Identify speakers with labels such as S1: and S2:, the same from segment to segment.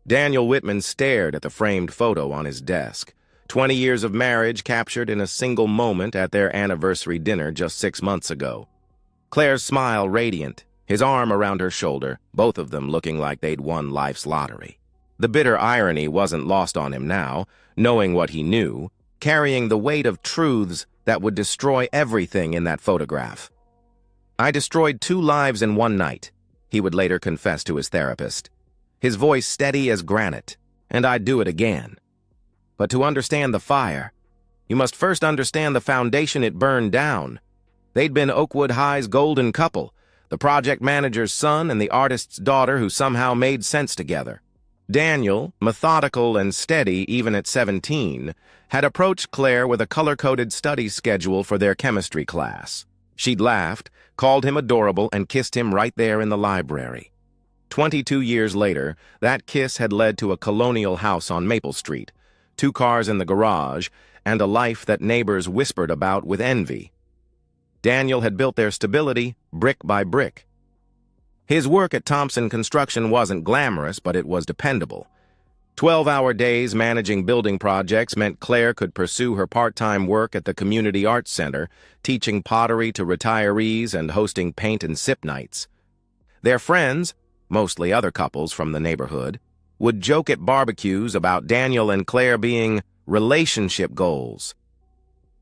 S1: Daniel Whitman stared at the framed photo on his desk. 20 years of marriage captured in a single moment at their anniversary dinner just 6 months ago. Claire's smile radiant, his arm around her shoulder, both of them looking like they'd won life's lottery. The bitter irony wasn't lost on him now, knowing what he knew, carrying the weight of truths that would destroy everything in that photograph. "I destroyed 2 lives in one night," he would later confess to his therapist, his voice steady as granite, "and I'd do it again. But to understand the fire, you must first understand the foundation it burned down." They'd been Oakwood High's golden couple, the project manager's son and the artist's daughter who somehow made sense together. Daniel, methodical and steady even at 17, had approached Claire with a color-coded study schedule for their chemistry class. She'd laughed, called him adorable, and kissed him right there in the library. 22 years later, that kiss had led to a colonial house on Maple Street, 2 cars in the garage, and a life that neighbors whispered about with envy. Daniel had built their stability brick by brick. His work at Thompson Construction wasn't glamorous, but it was dependable. 12-hour days managing building projects meant Claire could pursue her part-time work at the Community Arts Center, teaching pottery to retirees and hosting paint and sip nights. Their friends, mostly other couples from the neighborhood, would joke at barbecues about Daniel and Claire being relationship goals.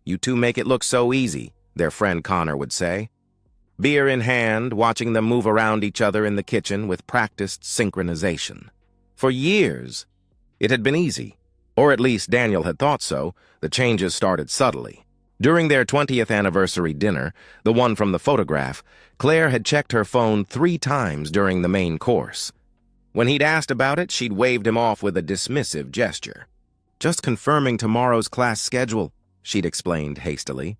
S1: "You two make it look so easy," their friend Connor would say. Beer in hand, watching them move around each other in the kitchen with practiced synchronization. For years, it had been easy, or at least Daniel had thought so. The changes started subtly. During their 20th anniversary dinner, the one from the photograph, Claire had checked her phone 3 times during the main course. When he'd asked about it, she'd waved him off with a dismissive gesture. "Just confirming tomorrow's class schedule," she'd explained hastily.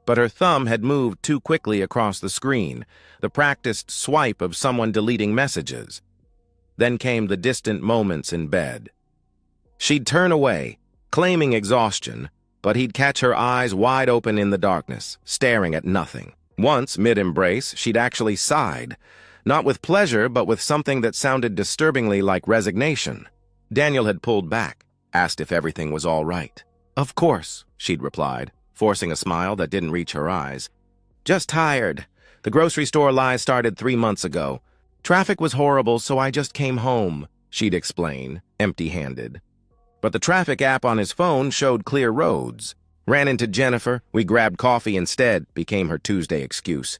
S1: But her thumb had moved too quickly across the screen, the practiced swipe of someone deleting messages. Then came the distant moments in bed. She'd turn away, claiming exhaustion, but he'd catch her eyes wide open in the darkness, staring at nothing. Once, mid-embrace, she'd actually sighed, not with pleasure, but with something that sounded disturbingly like resignation. Daniel had pulled back, asked if everything was all right. "Of course," she'd replied, forcing a smile that didn't reach her eyes. "Just tired. The grocery store lie started 3 months ago. Traffic was horrible, so I just came home," she'd explain, empty-handed. But the traffic app on his phone showed clear roads. "Ran into Jennifer, we grabbed coffee instead," became her Tuesday excuse.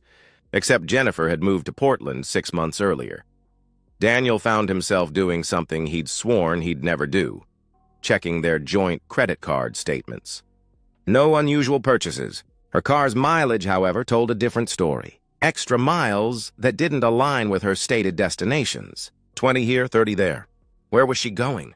S1: Except Jennifer had moved to Portland 6 months earlier. Daniel found himself doing something he'd sworn he'd never do, checking their joint credit card statements. No unusual purchases. Her car's mileage, however, told a different story. Extra miles that didn't align with her stated destinations. 20 here, 30 there. Where was she going?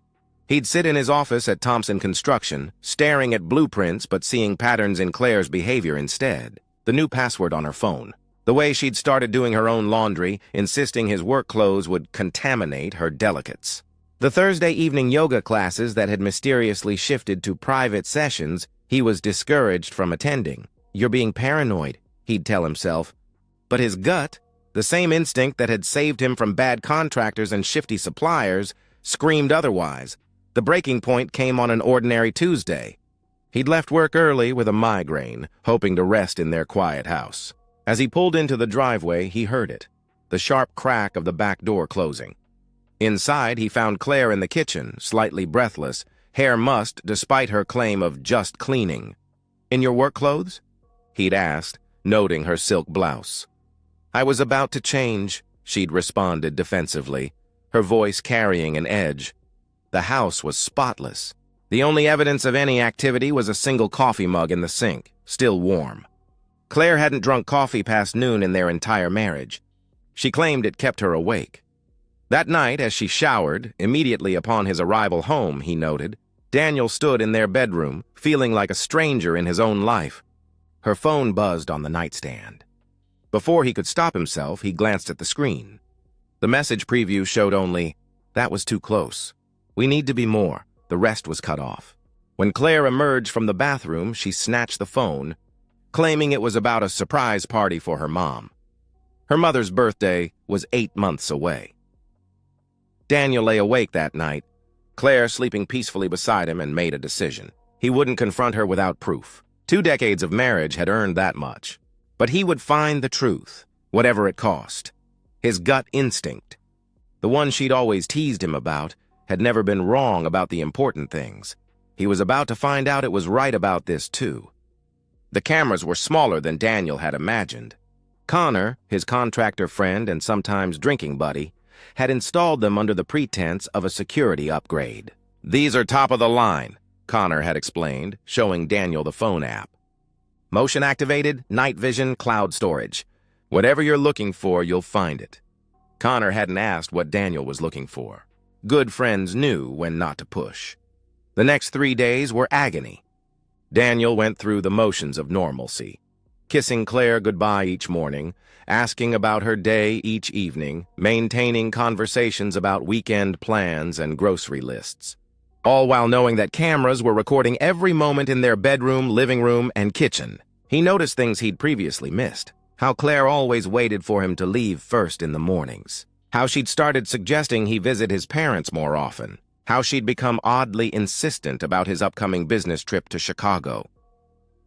S1: He'd sit in his office at Thompson Construction, staring at blueprints but seeing patterns in Claire's behavior instead. The new password on her phone. The way she'd started doing her own laundry, insisting his work clothes would contaminate her delicates. The Thursday evening yoga classes that had mysteriously shifted to private sessions he was discouraged from attending. "You're being paranoid," he'd tell himself. But his gut, the same instinct that had saved him from bad contractors and shifty suppliers, screamed otherwise. The breaking point came on an ordinary Tuesday. He'd left work early with a migraine, hoping to rest in their quiet house. As he pulled into the driveway, he heard it, the sharp crack of the back door closing. Inside, he found Claire in the kitchen, slightly breathless, hair mussed despite her claim of just cleaning. "In your work clothes?" he'd asked, noting her silk blouse. "I was about to change," she'd responded defensively, her voice carrying an edge. The house was spotless. The only evidence of any activity was a single coffee mug in the sink, still warm. Claire hadn't drunk coffee past noon in their entire marriage. She claimed it kept her awake. That night, as she showered, immediately upon his arrival home, he noted, Daniel stood in their bedroom, feeling like a stranger in his own life. Her phone buzzed on the nightstand. Before he could stop himself, he glanced at the screen. The message preview showed only, "That was too close. We need to be more." The rest was cut off. When Claire emerged from the bathroom, she snatched the phone, claiming it was about a surprise party for her mom. Her mother's birthday was 8 months away. Daniel lay awake that night, Claire sleeping peacefully beside him, and made a decision. He wouldn't confront her without proof. 2 decades of marriage had earned that much. But he would find the truth, whatever it cost. His gut instinct, the one she'd always teased him about, had never been wrong about the important things. He was about to find out it was right about this, too. The cameras were smaller than Daniel had imagined. Connor, his contractor friend and sometimes drinking buddy, had installed them under the pretense of a security upgrade. "These are top of the line," Connor had explained, showing Daniel the phone app. "Motion-activated, night vision, cloud storage. Whatever you're looking for, you'll find it." Connor hadn't asked what Daniel was looking for. Good friends knew when not to push. The next 3 days were agony. Daniel went through the motions of normalcy, kissing Claire goodbye each morning, asking about her day each evening, maintaining conversations about weekend plans and grocery lists, all while knowing that cameras were recording every moment in their bedroom, living room, and kitchen. He noticed things he'd previously missed. How Claire always waited for him to leave first in the mornings. How she'd started suggesting he visit his parents more often. How she'd become oddly insistent about his upcoming business trip to Chicago.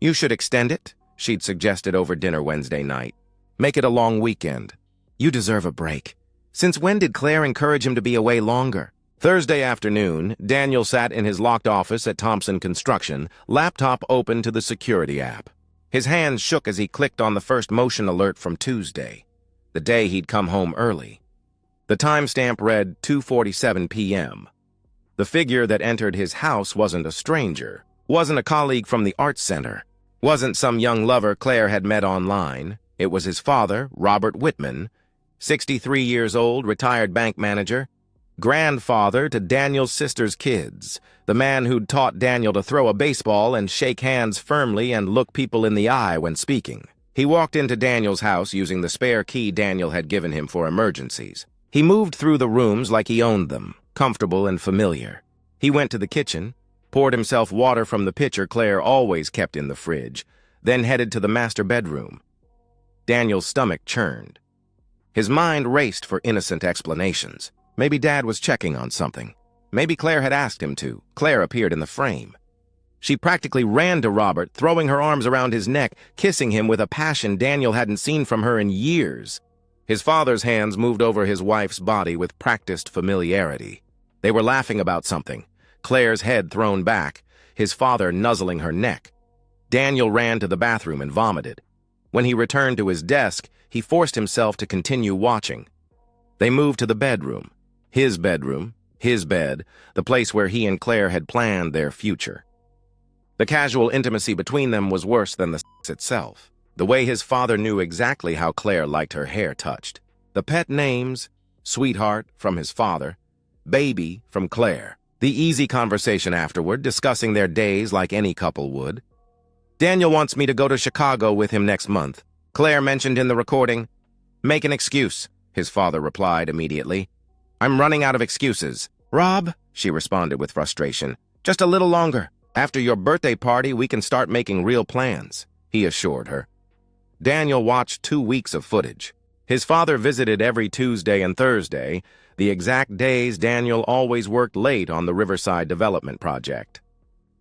S1: "You should extend it," she'd suggested over dinner Wednesday night. "Make it a long weekend. You deserve a break." Since when did Claire encourage him to be away longer? Thursday afternoon, Daniel sat in his locked office at Thompson Construction, laptop open to the security app. His hands shook as he clicked on the first motion alert from Tuesday, the day he'd come home early. The timestamp read 2:47 p.m. The figure that entered his house wasn't a stranger, wasn't a colleague from the arts center, wasn't some young lover Claire had met online. It was his father, Robert Whitman, 63 years old, retired bank manager, grandfather to Daniel's sister's kids, the man who'd taught Daniel to throw a baseball and shake hands firmly and look people in the eye when speaking. He walked into Daniel's house using the spare key Daniel had given him for emergencies. He moved through the rooms like he owned them, comfortable and familiar. He went to the kitchen, poured himself water from the pitcher Claire always kept in the fridge, then headed to the master bedroom. Daniel's stomach churned. His mind raced for innocent explanations. Maybe Dad was checking on something. Maybe Claire had asked him to. Claire appeared in the frame. She practically ran to Robert, throwing her arms around his neck, kissing him with a passion Daniel hadn't seen from her in years. His father's hands moved over his wife's body with practiced familiarity. They were laughing about something, Claire's head thrown back, his father nuzzling her neck. Daniel ran to the bathroom and vomited. When he returned to his desk, he forced himself to continue watching. They moved to the bedroom, his bed, the place where he and Claire had planned their future. The casual intimacy between them was worse than the sex itself. The way his father knew exactly how Claire liked her hair touched. The pet names, sweetheart from his father, baby from Claire. The easy conversation afterward, discussing their days like any couple would. "Daniel wants me to go to Chicago with him next month," Claire mentioned in the recording. "Make an excuse," his father replied immediately. "I'm running out of excuses." "Rob," she responded with frustration, "just a little longer. After your birthday party, we can start making real plans," he assured her. Daniel watched 2 weeks of footage. His father visited every Tuesday and Thursday, the exact days Daniel always worked late on the Riverside Development Project.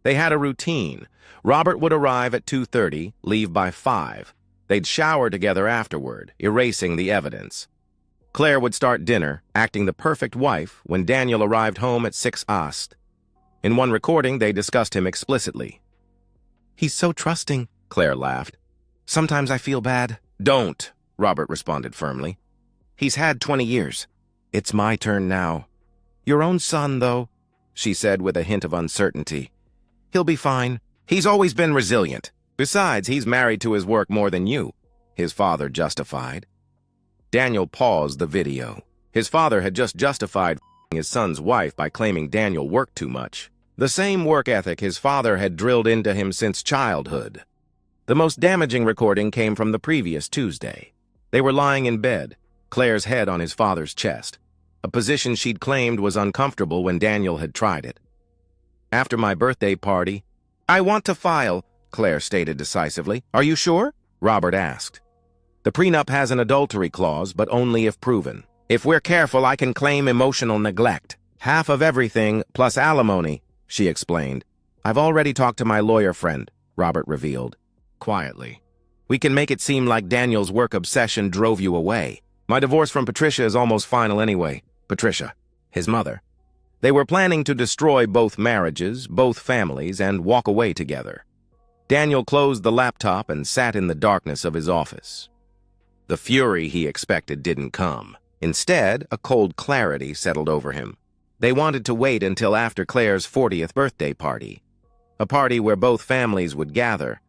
S1: They had a routine. Robert would arrive at 2:30, leave by 5. They'd shower together afterward, erasing the evidence. Claire would start dinner, acting the perfect wife, when Daniel arrived home at 6 Ast. In one recording, they discussed him explicitly. "He's so trusting," Claire laughed. "Sometimes I feel bad." "Don't," Robert responded firmly. "He's had 20 years. It's my turn now." "Your own son, though," she said with a hint of uncertainty. "He'll be fine. He's always been resilient. Besides, he's married to his work more than you," his father justified. Daniel paused the video. His father had just justified his son's wife by claiming Daniel worked too much. The same work ethic his father had drilled into him since childhood. The most damaging recording came from the previous Tuesday. They were lying in bed, Claire's head on his father's chest, a position she'd claimed was uncomfortable when Daniel had tried it. "After my birthday party, I want to file," Claire stated decisively. "Are you sure?" Robert asked. "The prenup has an adultery clause, but only if proven." If we're careful, I can claim emotional neglect. Half of everything, plus alimony, she explained. I've already talked to my lawyer friend, Robert revealed, quietly. We can make it seem like Daniel's work obsession drove you away. My divorce from Patricia is almost final anyway. Patricia, his mother. They were planning to destroy both marriages, both families, and walk away together. Daniel closed the laptop and sat in the darkness of his office. The fury he expected didn't come. Instead, a cold clarity settled over him. They wanted to wait until after Claire's 40th birthday party, a party where both families would gather,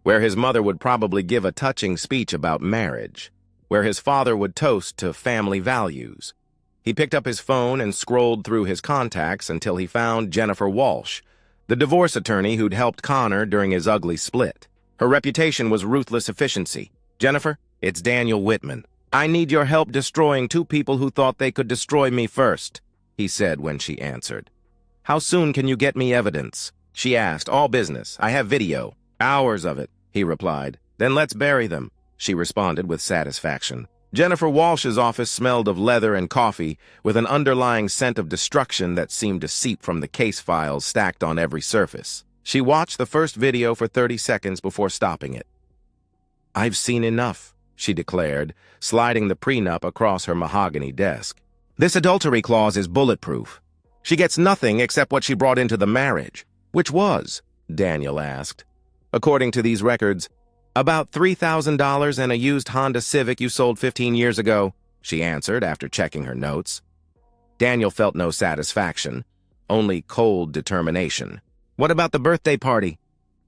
S1: where his mother would probably give a touching speech about marriage, where his father would toast to family values. He picked up his phone and scrolled through his contacts until he found Jennifer Walsh, the divorce attorney who'd helped Connor during his ugly split. Her reputation was ruthless efficiency. Jennifer, it's Daniel Whitman. I need your help destroying two people who thought they could destroy me first, he said when she answered. How soon can you get me evidence? She asked. All business. I have video. Hours of it, he replied. Then let's bury them, she responded with satisfaction. Jennifer Walsh's office smelled of leather and coffee, with an underlying scent of destruction that seemed to seep from the case files stacked on every surface. She watched the first video for 30 seconds before stopping it. I've seen enough, she declared, sliding the prenup across her mahogany desk. This adultery clause is bulletproof. She gets nothing except what she brought into the marriage. Which was? Daniel asked. According to these records, about $3,000 and a used Honda Civic you sold 15 years ago, she answered after checking her notes. Daniel felt no satisfaction, only cold determination. What about the birthday party?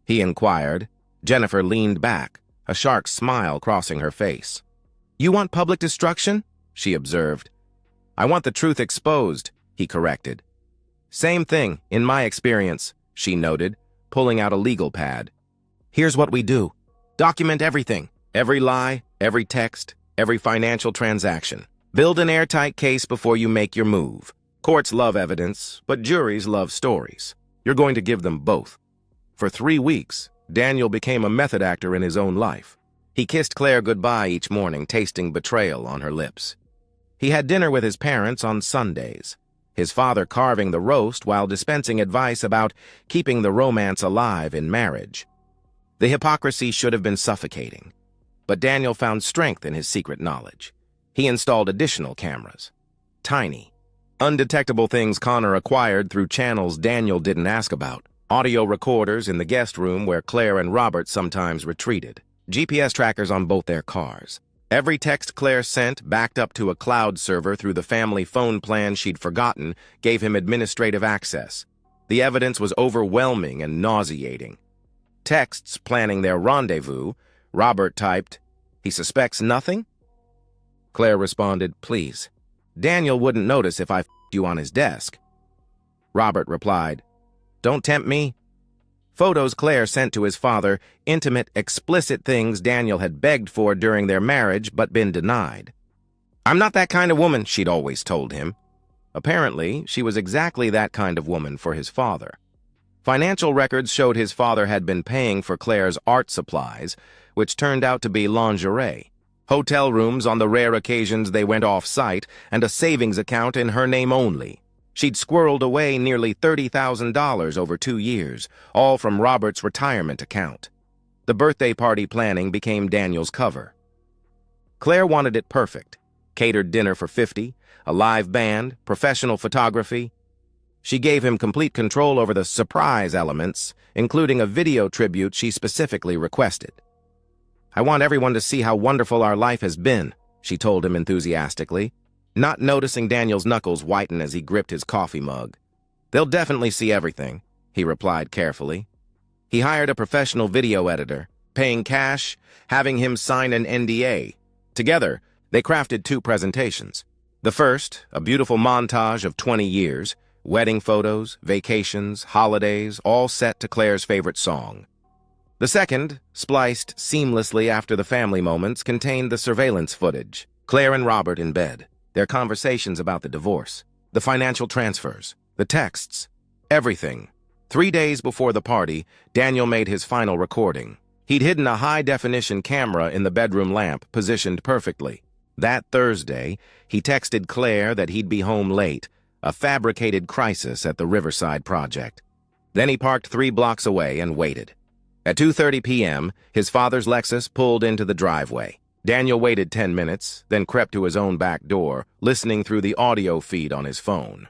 S1: He inquired. Jennifer leaned back, a sharp smile crossing her face. You want public destruction? She observed. I want the truth exposed, he corrected. Same thing, in my experience, she noted, pulling out a legal pad. Here's what we do. Document everything. Every lie, every text, every financial transaction. Build an airtight case before you make your move. Courts love evidence, but juries love stories. You're going to give them both. For 3 weeks, Daniel became a method actor in his own life. He kissed Claire goodbye each morning, tasting betrayal on her lips. He had dinner with his parents on Sundays, his father carving the roast while dispensing advice about keeping the romance alive in marriage. The hypocrisy should have been suffocating, but Daniel found strength in his secret knowledge. He installed additional cameras. Tiny, undetectable things Connor acquired through channels Daniel didn't ask about. Audio recorders in the guest room where Claire and Robert sometimes retreated. GPS trackers on both their cars. Every text Claire sent, backed up to a cloud server through the family phone plan she'd forgotten, gave him administrative access. The evidence was overwhelming and nauseating. Texts planning their rendezvous, Robert typed, "He suspects nothing?" Claire responded, "Please. Daniel wouldn't notice if I f***ed you on his desk." Robert replied, "Don't tempt me." Photos Claire sent to his father, intimate, explicit things Daniel had begged for during their marriage but been denied. "I'm not that kind of woman," she'd always told him. Apparently, she was exactly that kind of woman for his father. Financial records showed his father had been paying for Claire's art supplies, which turned out to be lingerie, hotel rooms on the rare occasions they went off-site, and a savings account in her name only. She'd squirreled away nearly $30,000 over 2 years, all from Robert's retirement account. The birthday party planning became Daniel's cover. Claire wanted it perfect. Catered dinner for 50, a live band, professional photography. She gave him complete control over the surprise elements, including a video tribute she specifically requested. "I want everyone to see how wonderful our life has been," she told him enthusiastically, not noticing Daniel's knuckles whiten as he gripped his coffee mug. "They'll definitely see everything," he replied carefully. He hired a professional video editor, paying cash, having him sign an NDA. Together, they crafted 2 presentations. The first, a beautiful montage of 20 years, wedding photos, vacations, holidays, all set to Claire's favorite song. The second, spliced seamlessly after the family moments, contained the surveillance footage. Claire and Robert in bed, their conversations about the divorce, the financial transfers, the texts, everything. 3 days before the party, Daniel made his final recording. He'd hidden a high-definition camera in the bedroom lamp, positioned perfectly. That Thursday, he texted Claire that he'd be home late, a fabricated crisis at the Riverside project. Then he parked 3 blocks away and waited. At 2:30 p.m., his father's Lexus pulled into the driveway. Daniel waited 10 minutes, then crept to his own back door, listening through the audio feed on his phone.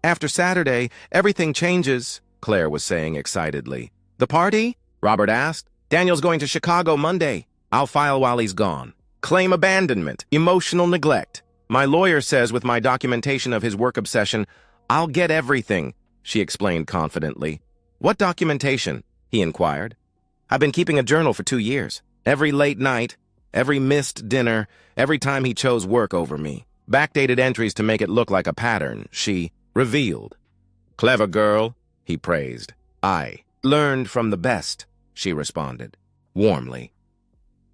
S1: "After Saturday, everything changes," Claire was saying excitedly. "The party?" Robert asked. "Daniel's going to Chicago Monday. I'll file while he's gone. Claim abandonment, emotional neglect. My lawyer says with my documentation of his work obsession, I'll get everything," she explained confidently. "What documentation?" he inquired. "I've been keeping a journal for 2 years. Every late night, every missed dinner, every time he chose work over me. Backdated entries to make it look like a pattern," she revealed. "Clever girl," he praised. "I learned from the best," she responded, warmly.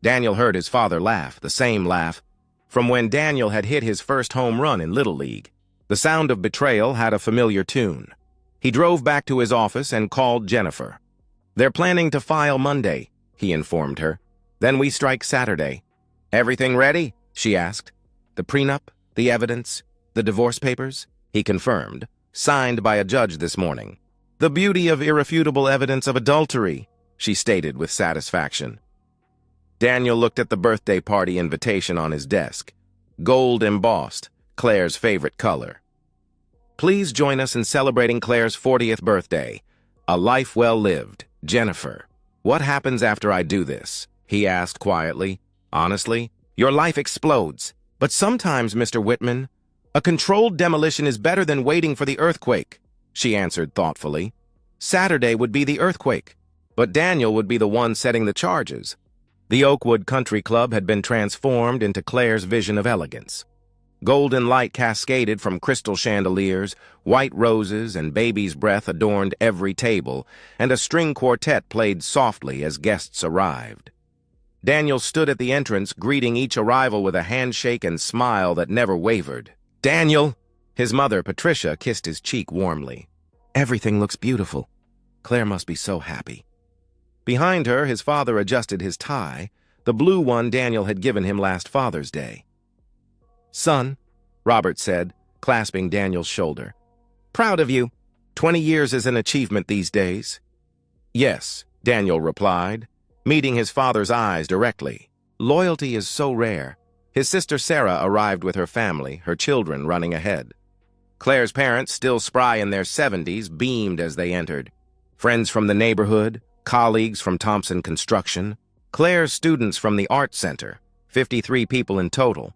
S1: Daniel heard his father laugh, the same laugh, from when Daniel had hit his first home run in Little League. The sound of Betrayal had a familiar tune. He drove back to his office and called Jennifer. "They're planning to file Monday," he informed her. "Then we strike Saturday." "Everything ready?" she asked. "The prenup, the evidence, the divorce papers?" he confirmed. "Signed by a judge this morning." "The beauty of irrefutable evidence of adultery," she stated with satisfaction. Daniel looked at the birthday party invitation on his desk. Gold embossed, Claire's favorite color. "Please join us in celebrating Claire's 40th birthday. A life well lived, Jennifer." "What happens after I do this?" he asked quietly. "Honestly, your life explodes. But sometimes, Mr. Whitman, a controlled demolition is better than waiting for the earthquake," she answered thoughtfully. "Saturday would be the earthquake, but Daniel would be the one setting the charges." The Oakwood Country Club had been transformed into Claire's vision of elegance. Golden light cascaded from crystal chandeliers, white roses and baby's breath adorned every table, and a string quartet played softly as guests arrived. Daniel stood at the entrance, greeting each arrival with a handshake and smile that never wavered. "Daniel!" His mother, Patricia, kissed his cheek warmly. "Everything looks beautiful. Claire must be so happy." Behind her, his father adjusted his tie, the blue one Daniel had given him last Father's Day. "Son," Robert said, clasping Daniel's shoulder. "Proud of you. 20 years is an achievement these days." "Yes," Daniel replied, meeting his father's eyes directly. Loyalty is so rare. His sister Sarah arrived with her family, her children running ahead. Claire's parents, still spry in their 70s, beamed as they entered. Friends from the neighborhood, colleagues from Thompson Construction, Claire's students from the Art Center, 53 people in total,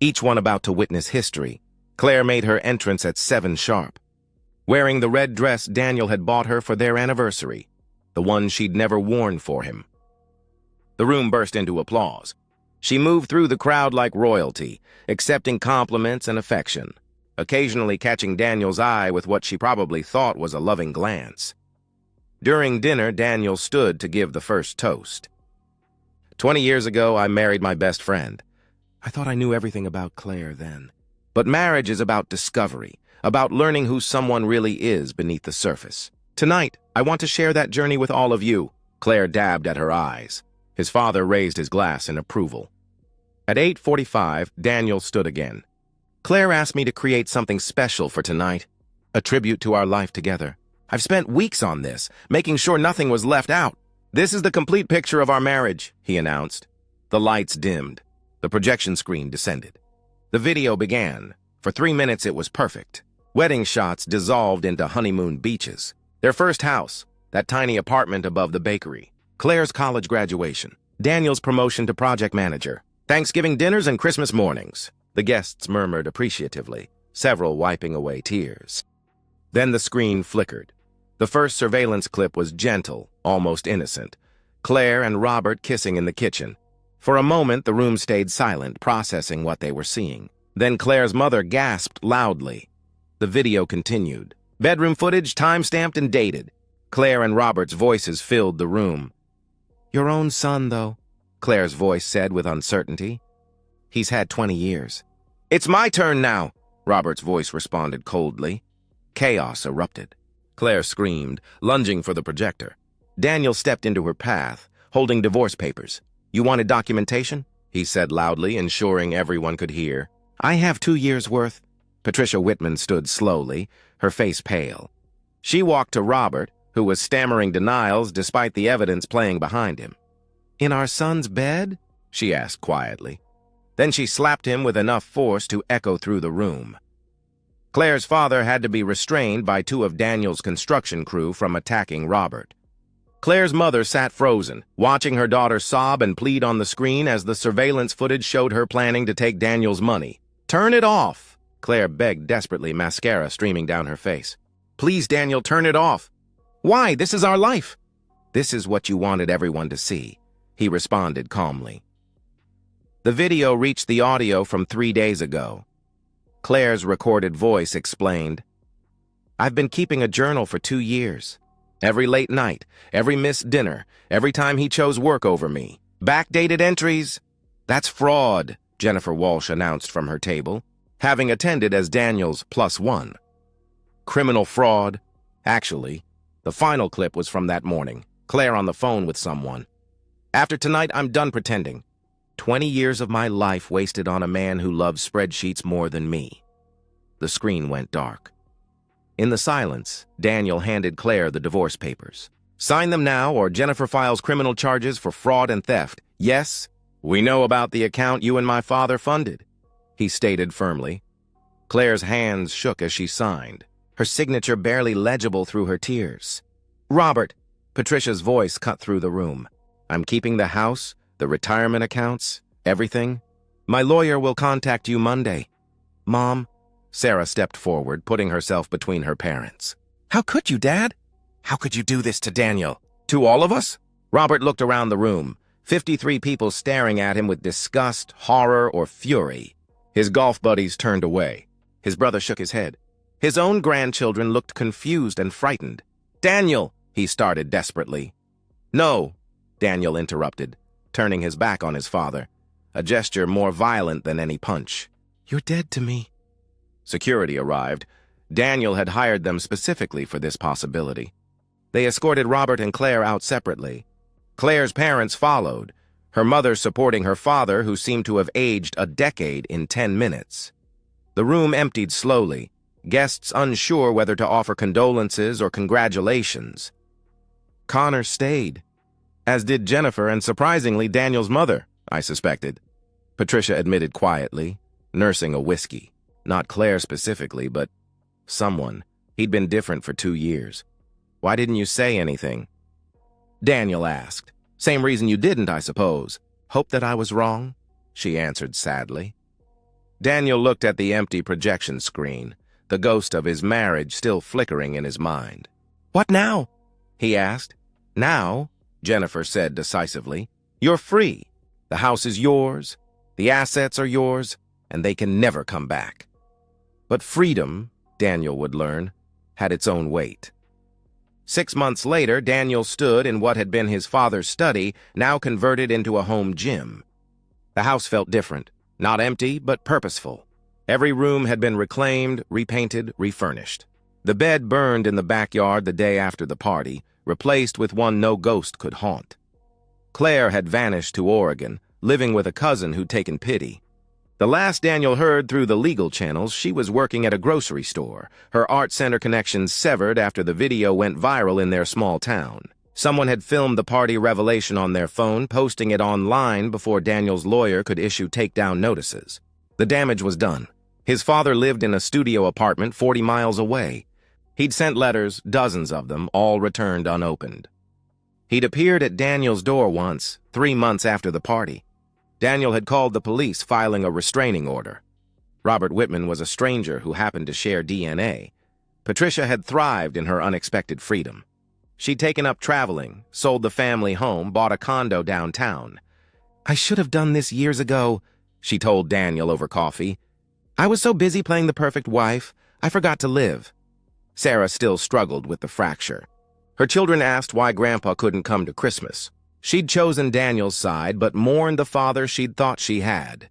S1: each one about to witness history. Claire made her entrance at 7 sharp, wearing the red dress Daniel had bought her for their anniversary, the one she'd never worn for him. The room burst into applause. She moved through the crowd like royalty, accepting compliments and affection, occasionally catching Daniel's eye with what she probably thought was a loving glance. During dinner, Daniel stood to give the first toast. 20 years ago, I married my best friend. I thought I knew everything about Claire then. But marriage is about discovery, about learning who someone really is beneath the surface. Tonight, I want to share that journey with all of you." Claire dabbed at her eyes. His father raised his glass in approval. At 8:45, Daniel stood again. "Claire asked me to create something special for tonight, a tribute to our life together. I've spent weeks on this, making sure nothing was left out. This is the complete picture of our marriage," he announced. The lights dimmed. The projection screen descended. The video began. For 3 minutes, it was perfect. Wedding shots dissolved into honeymoon beaches. Their first house, that tiny apartment above the bakery. Claire's college graduation. Daniel's promotion to project manager. Thanksgiving dinners and Christmas mornings. The guests murmured appreciatively, several wiping away tears. Then the screen flickered. The first surveillance clip was gentle, almost innocent. Claire and Robert kissing in the kitchen. For a moment, the room stayed silent, processing what they were seeing. Then Claire's mother gasped loudly. The video continued. Bedroom footage time-stamped and dated. Claire and Robert's voices filled the room. "Your own son, though," Claire's voice said with uncertainty. "He's had 20 years. "It's my turn now," Robert's voice responded coldly. Chaos erupted. Claire screamed, lunging for the projector. Daniel stepped into her path, holding divorce papers. "You wanted documentation? he said loudly, ensuring everyone could hear. I have 2 years' worth. Patricia Whitman stood slowly, her face pale. She walked to Robert, who was stammering denials despite the evidence playing behind him. In our son's bed? She asked quietly. Then she slapped him with enough force to echo through the room. Claire's father had to be restrained by 2 of Daniel's construction crew from attacking Robert. Claire's mother sat frozen, watching her daughter sob and plead on the screen as the surveillance footage showed her planning to take Daniel's money. Turn it off, Claire begged desperately, mascara streaming down her face. Please, Daniel, turn it off. Why? This is our life. This is what you wanted everyone to see, he responded calmly. The video reached the audio from 3 days ago. Claire's recorded voice explained, I've been keeping a journal for 2 years. Every late night, every missed dinner, every time he chose work over me. Backdated entries. That's fraud, Jennifer Walsh announced from her table, having attended as Daniel's +1. Criminal fraud. Actually, the final clip was from that morning, Claire on the phone with someone. After tonight, I'm done pretending. 20 years of my life wasted on a man who loves spreadsheets more than me. The screen went dark. In the silence, Daniel handed Claire the divorce papers. Sign them now or Jennifer files criminal charges for fraud and theft. Yes, we know about the account you and my father funded, he stated firmly. Claire's hands shook as she signed, her signature barely legible through her tears. Robert, Patricia's voice cut through the room. I'm keeping the house, the retirement accounts, everything. My lawyer will contact you Monday. Mom, Sarah stepped forward, putting herself between her parents. How could you, Dad? How could you do this to Daniel? To all of us? Robert looked around the room, 53 people staring at him with disgust, horror, or fury. His golf buddies turned away. His brother shook his head. His own grandchildren looked confused and frightened. Daniel, he started desperately. No, Daniel interrupted, turning his back on his father, a gesture more violent than any punch. You're dead to me. Security arrived. Daniel had hired them specifically for this possibility. They escorted Robert and Claire out separately. Claire's parents followed, her mother supporting her father, who seemed to have aged a decade in 10 minutes. The room emptied slowly, guests unsure whether to offer condolences or congratulations. Connor stayed, as did Jennifer and, surprisingly, Daniel's mother, I suspected. Patricia admitted quietly, nursing a whiskey. Not Claire specifically, but someone. He'd been different for 2 years. Why didn't you say anything? Daniel asked. Same reason you didn't, I suppose. Hope that I was wrong? She answered sadly. Daniel looked at the empty projection screen, the ghost of his marriage still flickering in his mind. What now? He asked. Now, Jennifer said decisively, you're free. The house is yours, the assets are yours, and they can never come back. But freedom, Daniel would learn, had its own weight. 6 months later, Daniel stood in what had been his father's study, now converted into a home gym. The house felt different, not empty, but purposeful. Every room had been reclaimed, repainted, refurnished. The bed burned in the backyard the day after the party, replaced with one no ghost could haunt. Claire had vanished to Oregon, living with a cousin who'd taken pity. The last Daniel heard through the legal channels, she was working at a grocery store, her art center connections severed after the video went viral in their small town. Someone had filmed the party revelation on their phone, posting it online before Daniel's lawyer could issue takedown notices. The damage was done. His father lived in a studio apartment 40 miles away. He'd sent letters, dozens of them, all returned unopened. He'd appeared at Daniel's door once, 3 months after the party. Daniel had called the police, filing a restraining order. Robert Whitman was a stranger who happened to share DNA. Patricia had thrived in her unexpected freedom. She'd taken up traveling, sold the family home, bought a condo downtown. I should have done this years ago, she told Daniel over coffee. I was so busy playing the perfect wife, I forgot to live. Sarah still struggled with the fracture. Her children asked why Grandpa couldn't come to Christmas. She'd chosen Daniel's side, but mourned the father she'd thought she had.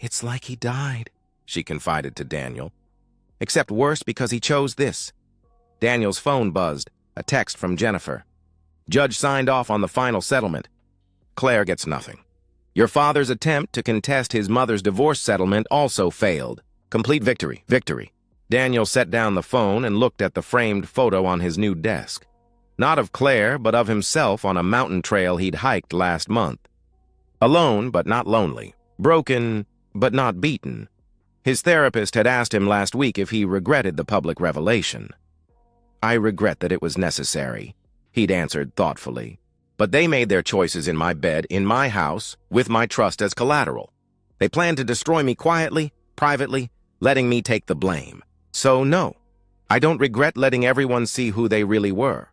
S1: It's like he died, she confided to Daniel. Except worse because he chose this. Daniel's phone buzzed, a text from Jennifer. Judge signed off on the final settlement. Claire gets nothing. Your father's attempt to contest his mother's divorce settlement also failed. Complete victory, victory. Daniel set down the phone and looked at the framed photo on his new desk. Not of Claire, but of himself on a mountain trail he'd hiked last month. Alone, but not lonely. Broken, but not beaten. His therapist had asked him last week if he regretted the public revelation. I regret that it was necessary, he'd answered thoughtfully. But they made their choices in my bed, in my house, with my trust as collateral. They planned to destroy me quietly, privately, letting me take the blame. So no, I don't regret letting everyone see who they really were.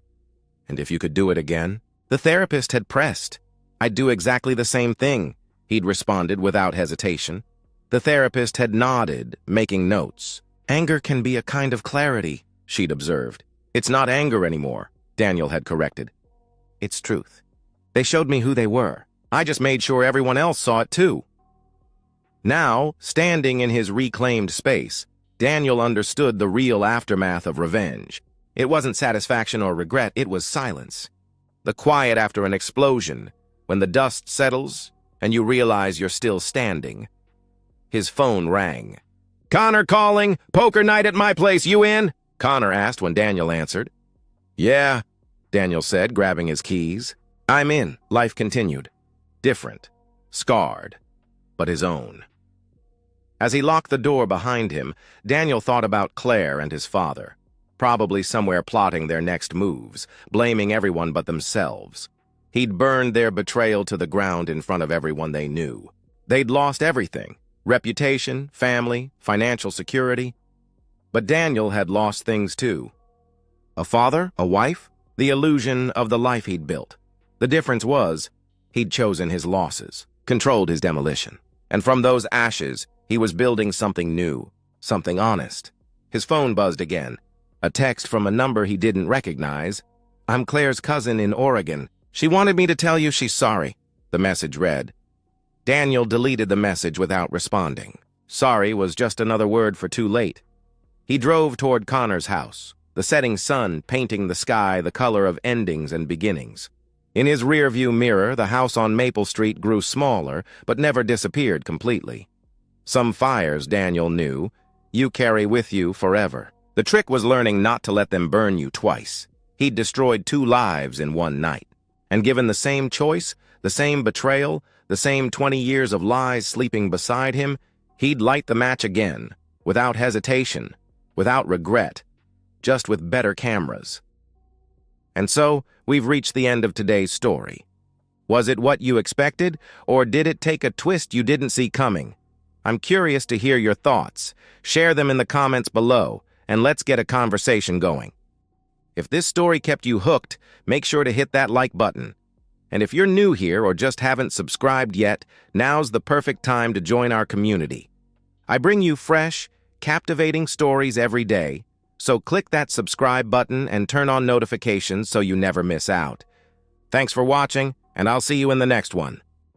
S1: And if you could do it again? The therapist had pressed. I'd do exactly the same thing, he'd responded without hesitation. The therapist had nodded, making notes. Anger can be a kind of clarity, she'd observed. It's not anger anymore, Daniel had corrected. It's truth. They showed me who they were. I just made sure everyone else saw it too. Now, standing in his reclaimed space, Daniel understood the real aftermath of revenge. It wasn't satisfaction or regret, it was silence. The quiet after an explosion, when the dust settles and you realize you're still standing. His phone rang. Connor calling. Poker night at my place. You in? Connor asked when Daniel answered. Yeah, Daniel said, grabbing his keys. I'm in. Life continued. Different. Scarred. But his own. As he locked the door behind him, Daniel thought about Claire and his father. Probably somewhere plotting their next moves, blaming everyone but themselves. He'd burned their betrayal to the ground in front of everyone they knew. They'd lost everything. Reputation, family, financial security. But Daniel had lost things too. A father, a wife, the illusion of the life he'd built. The difference was, he'd chosen his losses, controlled his demolition. And from those ashes, he was building something new, something honest. His phone buzzed again. A text from a number he didn't recognize. I'm Claire's cousin in Oregon. She wanted me to tell you she's sorry, the message read. Daniel deleted the message without responding. Sorry was just another word for too late. He drove toward Connor's house, the setting sun painting the sky the color of endings and beginnings. In his rearview mirror, the house on Maple Street grew smaller, but never disappeared completely. Some fires, Daniel knew, you carry with you forever. The trick was learning not to let them burn you twice. He'd destroyed 2 lives in one night. And given the same choice, the same betrayal, the same 20 years of lies sleeping beside him, he'd light the match again, without hesitation, without regret, just with better cameras. And so, we've reached the end of today's story. Was it what you expected, or did it take a twist you didn't see coming? I'm curious to hear your thoughts. Share them in the comments below, and let's get a conversation going. If this story kept you hooked, make sure to hit that like button. And if you're new here or just haven't subscribed yet, now's the perfect time to join our community. I bring you fresh, captivating stories every day, so click that subscribe button and turn on notifications so you never miss out. Thanks for watching, and I'll see you in the next one.